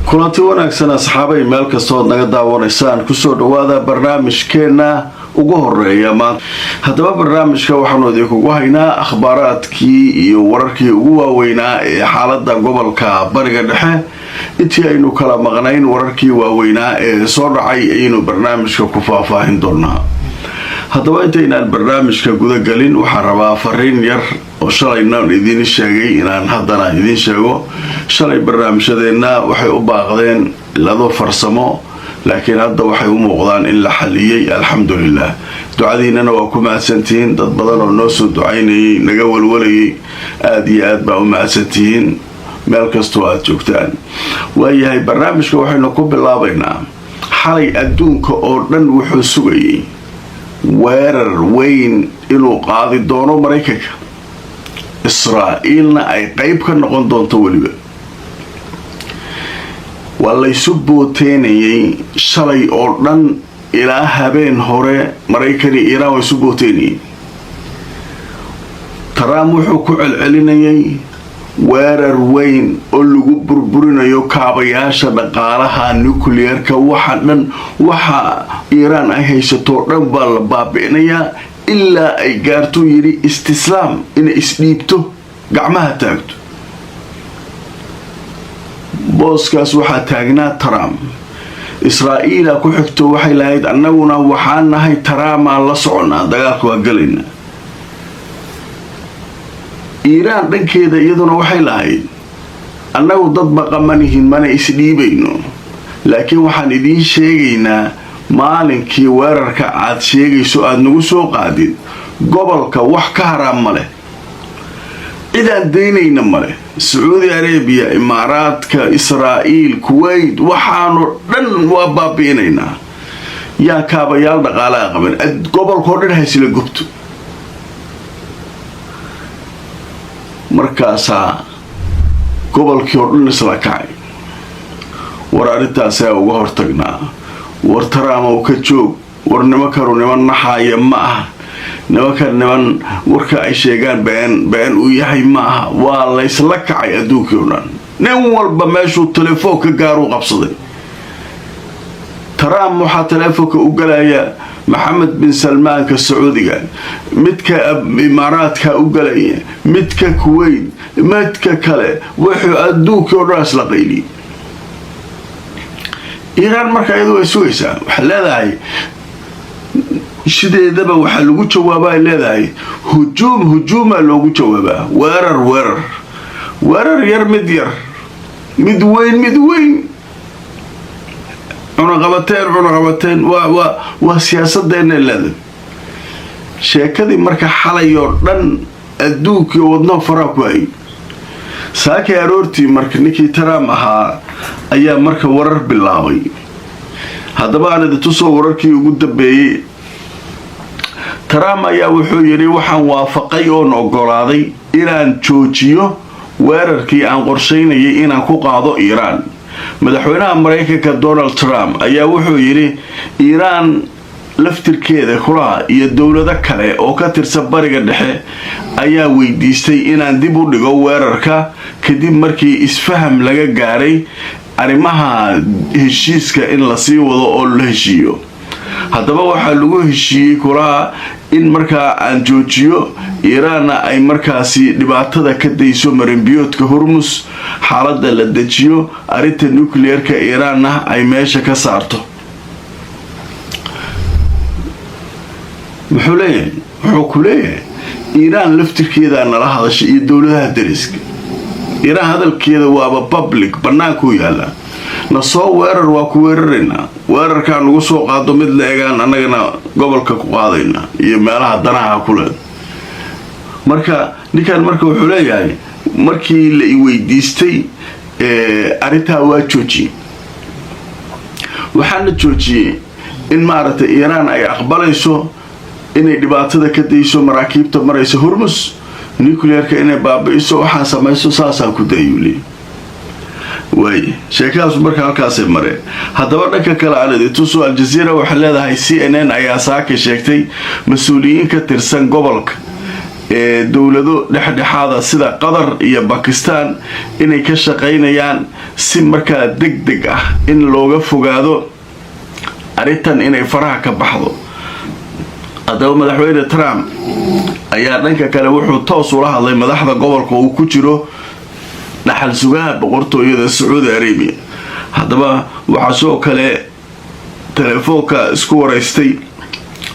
kulanti wanaagsan asxaabay meel kastood naga daawanaysaan kusoo dhawaada barnaamijkeena ugu horeeya maanta. haddaba barnaamijka waxaanu idinkugu haynaa akhbaaraadkii iyo wararkii ugu waaweynaa ee xaalada gobolka bariga dhexe. intii aynu kala maqnayn wararkii waaweynaa ee soo dhacay ayaynu barnaamijka ku faahfaahin doonaa. haddaba intaynaan barnaamijka gudagelin waxaan rabaa fariin yar oo shalayna idin sheegay inaan haddana idin sheego. shalay barnaamijyadeena waxay u baaqdeen lado farsamo, laakiin hadda waxay u muuqdaan in la xaliyay. alxamdulilah, ducadiinana waa ku mahadsantihiin. dad badan oo noo soo ducaynayay, naga walwalayay, aada iyo aad baa u mahadsantihiin meel kastoo aada joogtaan. waayahay, barnaamijka waxaynu ku bilaabaynaa. xalay adduunka oo dhan wuxuu sugayay weerar weyn inuu qaadi doono maraykanka, israa'iilna ay qayb ka noqon doonto. weliba waa laysu booteynayay shalay oo dhan ilaa habeen hore. maraykan iyo iiraan waa isu booteynayay. trump wuxuu ku celcelinayay weerar weyn oo lagu burburinayo kaabayaasha dhaqaalaha nuclearka. waxa dhan waxa iiraan ay haysato dhan baa la baabi'inayaa ilaa ay gaarto yidhi istislaam, inay isdhiibto, gacmaha taagto. booskaas waxaa taagnaa trump. israa'iila ku xigto waxay lahayd annaguna waxaan nahay trump-aan la soconaa, dagaalka waa galaynaa. iiraan dhankeeda iyaduna waxay lahayd annagu dad baqamanihin, mana isdhiibayno, laakiin waxaan idiin sheegaynaa maalinkii weerarka aad sheegayso aada nagu soo qaadid gobolka wax ka haraam ma leh, cidaan daynayna ma leh. sacuudi arabiya, imaaraadka, israa'iil, kuwait, waxaanu dhan waa baabi'inaynaa. yaa kaabayaal dhaqaalaha qaban, gobolkao dhan haysila gubto. markaasaa gobolkii oo dhan isla kacay. war arrintaasaa uga hortagnaa. war taraamow ka joog. war nimankanu niman naxaaya ma aha. nimankan niman warka ay sheegaan been uu yahay ma aha. waa laysla kacay adduunkii oo dhan. nin walba meeshuu telefoonka gaaruu qabsaday. taraam waxaa telefoonka u galaya maxamed bin salmaanka sacuudiga, midka imaaraadka u galaya, midka kuwait, midka kale. wuxuu adduunkii oo dhan isla qayliyay. iiraan marka iyadu way sugaysaa. waxay leedahay sideedaba waxaa lagu jawaaba, ay leedahay hujuumaa loogu jawaabaa. weerar yar, mid weyn. cunaqabateen waa siyaasadeena leeda. sheekadii marka xalay oo dhan adduunkii wadno faraa ku hayay. saakay aroortii marka ninkii trump ahaa ayaa marka warar bilaabay. haddaba aan idintusoo wararkii ugu dambeeyey. trump ayaa wuxuu yidhi waxaan waafaqay oon ogolaaday inaan joojiyo weerarkii aan qorshaynayay inaan ku qaado iiraan. madaxweynaha maraykanka donald trump ayaa wuxuu yidhi iiraan laftirkeeda kulaha iyo dowlado kale oo ka tirsan bariga dhexe ayaa weydiistay inaan dib u dhigo weerarka kadib markii isfaham laga gaaray arrimaha heshiiska in lasii wado oo la heshiiyo. haddaba waxaa lagu heshiiyey kulaha in markaa aan joojiyo, iiraanna ay markaasi dhibaatada ka dayso marinbiyoodka hormus, xaalada la dejiyo, arrinta nuclearka iiraanna ay meesha ka saarto. wuxuu ku leeyahay iiraan laftirkeedaa nala hadashay iyo dowladaha dariska. iiraan hadalkeeda waaba public, bannaankuu yaala. na soo weerar, waa ku weeraraynaa. weerarkaan lagu soo qaado mid la egaan annagana gobolka ku qaadaynaa iyo meelaha danaha ku leed. marka ninkan marka wuxuu leeyahay markii la i weydiistay arrintaa waa joojiyey. waxaana joojiyey in maaragtay iiraan ay aqbalayso inay dhibaatada ka dayso maraakiibta maraysa hormus, nuclearka inay baabi'iso, waxaan samayso, saasaan ku dayuuli. waaye sheekadaas marka halkaasay mareen. haddaba dhanka kale aan idintuso, aljazeera waxay leedahay CNN ayaa saaka sheegtay mas-uuliyiin ka tirsan gobolka dowlado dhexdhexaada sida qatar iyo bakistan inay ka shaqaynayaan si markaa degdeg ah in looga fogaado arrintan inay faraha ka baxdo. haddaba madaxweyne Trump ayaa dhanka kale wuxuu toos ula hadlay madaxda gobolka uu ku jiro dhaxal sugaha boqortooyada Saudi Arabia. haddaba waxaa soo kale telefoonka isku wareystay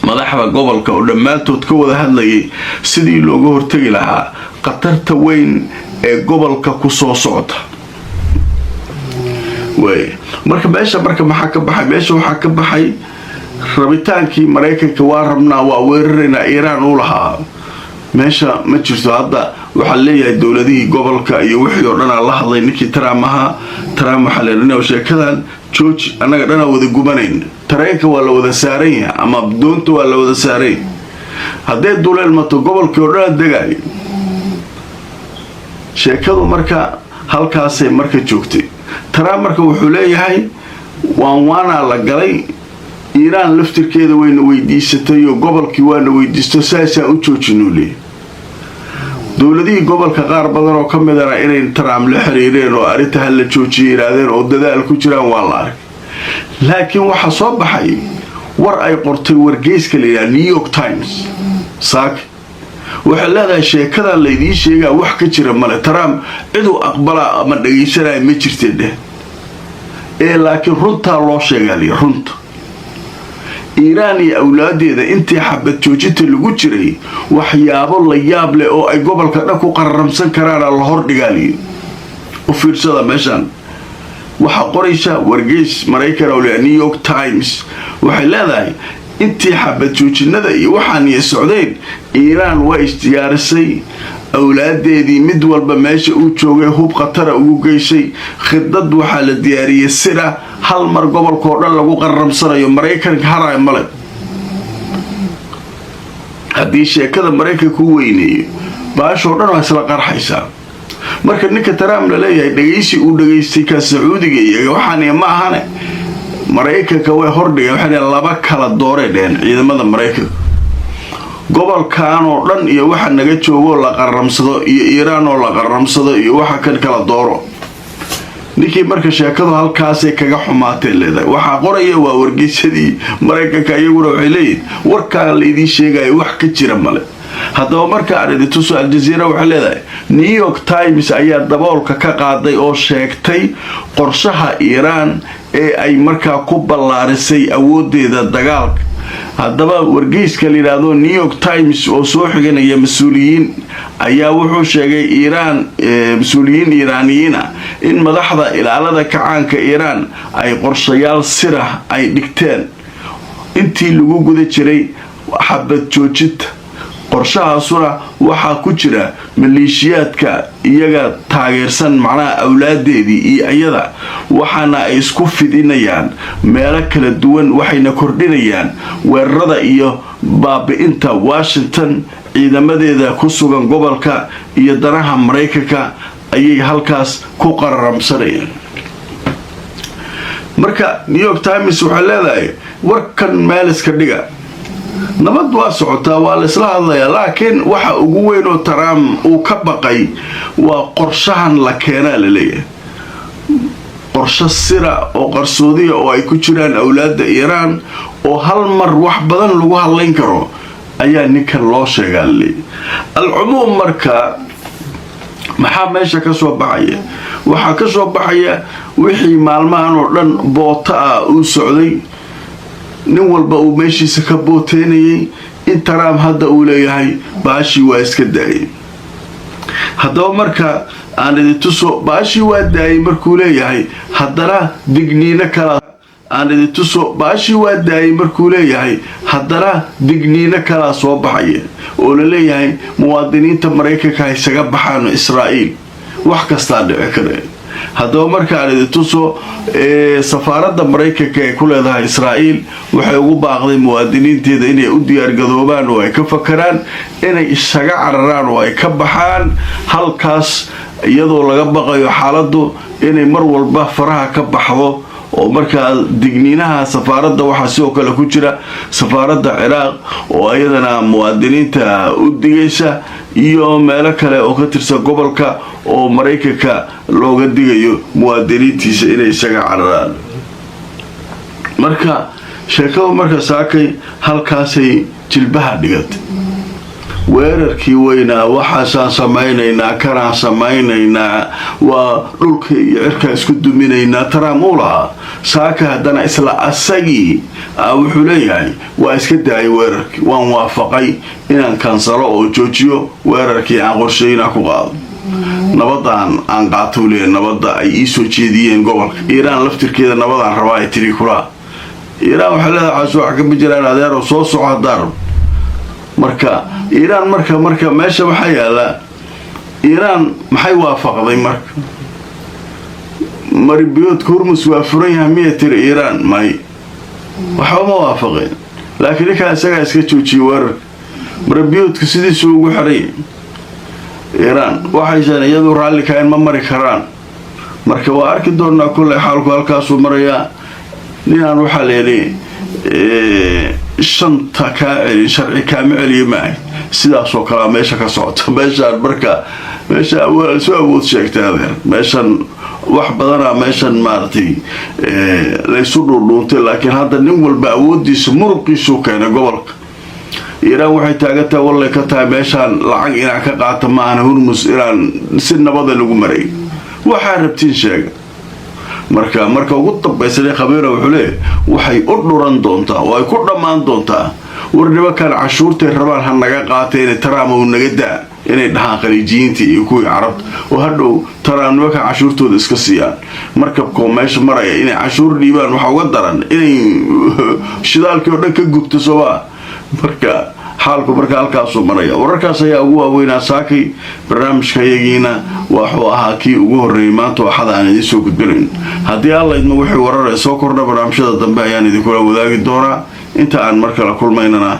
madaxda gobolka oo dhammaantood ka wada hadlayay sidii looga hortagi lahaa qatarta weyn ee gobolka ku soo socota. marka meesha maxaa ka baxay? meesha waxaa ka baxay rabitaankii Mareykanka waa rabnaa waa weerarayna Iiraan u lahaa. meesha ma jirto. hadda waxaa leeyahay dowladihii gobolka iyo wixii oo dhan la hadlay ninkii Trump ahaa. Trump waxaa leeyahay sheekadan George anaga dhana wada gubanayn, tareenka waa la wada saaran yahay ama doonta waa la wada saaray. haddee duleel mato gobolkii oo dhan degay. sheekadu marka halkaasay marka joogtay. Trump marka wuxuu leeyahay waana la galay Iiraan laftirkeeda wayna weydiisatay oo gobolkii waana weydiisto saasa u joojinuu leeyahay. dowladihii gobolka qaar badan oo ka mid ah inay Trump la xiriireen oo arrinta hal la joojiyay yiraahdeen oo dadaal ku jiraan waa la arkay. laakiin waxa soo baxay war ay qortay wargeyska leeyahay New York Times saak waxa leedahay sheekadan la idin sheegaa wax ka jira male. Trump ciduu aqbala ama dhageysanay ma jirtay laakiin runta loo sheegay runta Iiraan iyo awlaadeeda intii xabad joojinta lagu jiray waxyaabo la yaab leh oo ay gobolka dhan ku qarramsan karaan la hor dhigaaliyo. u fiirsada meeshan waxa qoraysa wargeys Mareykan oo New York Times waxay leedahay intii xabad joojinada iyo waxaan iyo socdeen Iiraan waa istiyaarisay awlaadeedii mid walba meesha uu joogay hub qatar ugu geysay. khidad waxaa la diyaariyay sida hal mar gobolka oo dhan lagu qarramsanayo Mareykanka haray male. haddii sheekada Mareykanka ku weyneeyo baasho dhan waa isla qarxaysaa. marka ninka Trump la leeyahay dhageysi uu dhageystay ka Sacuudiga iyo waxaan ma ahane Mareykanka way hordhigay waxay laba kala dooreen ciidamada Mareykanka gobolkan oo dhan iyo waxa naga joogo la qarramsado iyo Iiraan oo la qarramsado iyo waxa kala dooro. ninkii marka sheekadu halkaas ay kaga xumaatay leedahay waxa qoraya waa wargeysadii Mareykanka iyaguna waxay leeyihiin warkaan la idin sheegay wax ka jira male. haddaba marka arrintu Al Jazeera waxay leedahay New York Times ayaa daboolka ka qaaday oo sheegtay qorshaha Iiraan ee ay markaa ku ballaarisay awoodeeda dagaalka. haddaba wargeyska la yiraahdo New York Times oo soo xiganaya mas'uuliyiin ayaa wuxuu sheegay mas'uuliyiin Iiraaniyiin in madaxda ilaalada kacaanka Iiraan ay qorshayaal sir ah ay dhigteen intii lagu guda jiray xabad joojinta. qorshahaasuna waxaa ku jira maleeshiyaadka iyaga taageersan macnaha awlaadeedii iyo iyada waxaana ay isku fidinayaan meelo kala duwan waxayna kordhinayaan weerarada iyo baabi'inta Washington ciidamadeeda ku sugan gobolka iyo danaha Mareykanka ayay halkaas ku qarramsanayaan. marka New York Times waxay leedahay warkan meel iska dhiga nabad waa socotaa waa la isla hadlayaa laakiin waxa ugu weyn oo Trump uu ka baqay waa qorshahan la keenay la leeyahay. qorshe sira oo qarsoodiya oo ay ku jiraan awlaadda Iiraan oo hal mar wax badan lagu hadlayn karo ayaa ninkan loo sheegay. al-umuum marka maxaa meesha ka soo baxaya? waxa ka soo baxaya wixii maalmahan oo dhan boota uu socday nin walba uu meeshiisa ka booteynayay in Trump hadda uu leeyahay baashi waa iska daayay. haddaba marka aan idin tuso baashi waa daayay markuu leeyahay haddana digniino kala soo baxaya oo la leeyahay muwaadiniinta Mareykanka ay isaga baxaan Israa'iil wax kasta dhici kara. haddaba marka aan idin tuso safaaradda Mareykanka ee ku leedahay Israa'iil waxay ugu baaqday muwaadiniinteeda inay u diyaar garoobaan oo ay ka fakaraan inay isaga cararaan oo ay ka baxaan halkaas iyadoo laga baqayo xaaladdu inay mar walba faraha ka baxdo. oo markaa digniinaha safaaradda waxaa sidoo kale ku jira safaaradda Ciraaq oo ayadana muwaadiniinta u digaysa iyo meelo kale oo ka tirsan gobolka oo Mareykanka looga digayo muwaadiniintiisa inay isaga cararaan. marka sheekadu marka saakay halkaasay jilbaha dhigatay. weerarkii weynaa waxaasaan samaynaynaa kanaan samaynaynaa waa dhulka iyo cirka isku duminaynaa taraamulaha saaka haddana isla asagii wuxuu leeyahay waa iska daayay weerarkii waan waafaqay inaan kansalo oo joojiyo weerarkii aan qorsheyna ku qaado nabadaan aan qaato leeyahay nabada ay ii soo jeediyeen gobolka Iiraan laftirkeeda nabadaan rabaa ay tiri kula Iiraan waxa leedahay wax ka bijiraan adeero soo socodar marka Iiraan marka meesha waxa yaala Iiraan maxay waafaqday marka maribiyood Hormuz waa furan yahay miyatir Iiraan may waxa ma waafaqeen laakiin ka isaga iska joojiyay weerar maribiyoodka sidiisuu ugu xiray Iiraan waxay sanayadu raalli ka ma mari karaan marka waa arki doonaa kulay xaalku halkaas uu maraya ninaan waxa leeyahay shanta sharci kaamil ma sidaas oo kala meesha ka socoto meeshaan marka meesha soo awood sheegtay meeshan wax badan meeshan maartay la isu dhudhuuntay laakiin hadda nin walba awoodiisa muruqiisu keenay gobolka Iiraan waxay taagantaa wallahi ka tahay meeshaan lacag inaan ka qaato ma aan Hormuz Iiraan si nabad lagu maray waxa rabtiin sheega marka ugu dambeysay khabiira wuxuu leeyahay waxay u dhuran doontaa oo ay ku dhamaan doontaa warniba kan cashuurtay rabaan ha naga qaateen taraam oo naga daa inay dhahaan khaliijiinta iyo kuwii carabta oo hadhow taraamnimo ka cashuurtooda iska siiyaan markabkoo meesha maraya inay cashuur dhiibaan waxa uga daran inay shidaalkii oo dhan ka gubto soo marka xaalku marka halkaas uu maraya wararkaas ayaa ugu waaweynaa saakay barnaamijkayagiina wuxuu ahaa kii ugu horeeyay maanta waxada aan idin soo gudbinayn haddii alla idma wixii warar soo kordha barnaamijyada dambe ayaan idin kula wadaagi doonaa inta aan markala kulmaynana